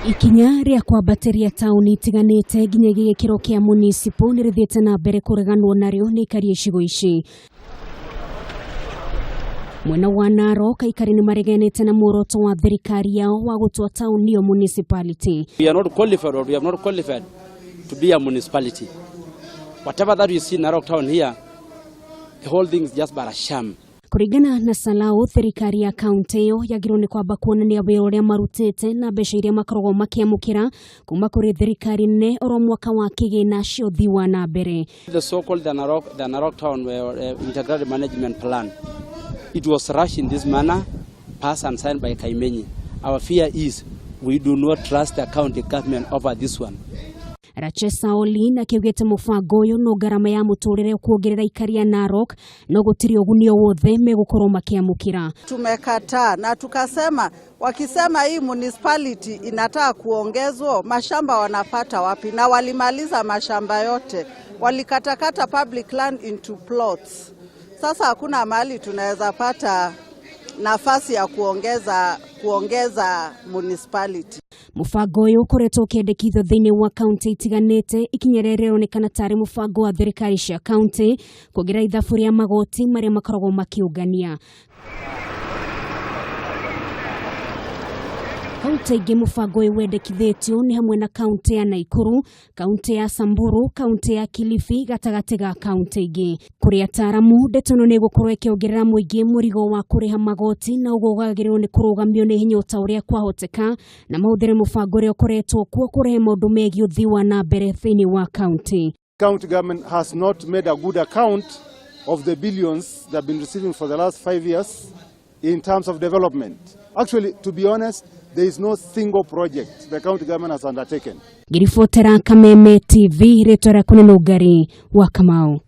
Ikinya ria kwambatia tauni itiganite nginyagia gikiro kia municipal nirithiete na mbere kureganwo nario ni Aikari icigo ici. Mwena wa Narok, Aikari nimareganite na mworoto wa thirikari yao wa gutua tauni yo municipality. We are not qualified, or we have not qualified to be a municipality. Whatever that you see in Narok town here, the whole thing is just but a sham. Kuregana na salao thirikari ya kaunti yo yagirwo ni kwamba kuonania wira uria marutite na mbeca iria makoragwo makiamukira kuma kuri thirikari ne oro mwaka wa kigina cia uthii wa nambere. The so-called the Narok town integrated management plan, it was rushed in this manner, passed and signed by Kaimenyi. Our fear is we do not trust the county government over this one. Rachesa Oli na kiugete mufango yo no garama ya muturire kuongerera Aikari ya Narok no gutiri ugunio wothe megukorwo makiamukira. Tumekataa na tukasema wakisema hii municipality inataka kuongezwa, mashamba wanapata wapi? Na walimaliza mashamba yote, walikatakata public land into plots. Sasa hakuna mahali tunaweza pata nafasi ya kuongeza municipality. Mufango uyu ukoretwo ukiendekithio thiini wa kaunti itiganite ikinyererero ni kana tari mufango wa thirikari cia kaunti kugira ithabu ria magoti maria makoragwo makiungania. Kaunti ingi mufango uyu wendekithitio ni hamwe na kaunti ya Nakuru, kaunti ya Samburu, kaunti ya Kilifi, gatagati ga kaunti ingi. Kuri ataramu ndetono ni gukorwo ikiongerera muingi murigo wa kuriha magoti na ugogagirwo ni kurugamio ni hinya ta uria kwahoteka na maudire mufango uria ukoretwo kuo kurehe maundu megi uthii wa nambere thiini wa kaunti. County government has not made a good account of the billions they have been receiving for the last 5 years in terms of development. Actually, to be honest, there is no single project the county government has undertaken. Girifotera Kameme TV, retora kunenugari wa Kamau.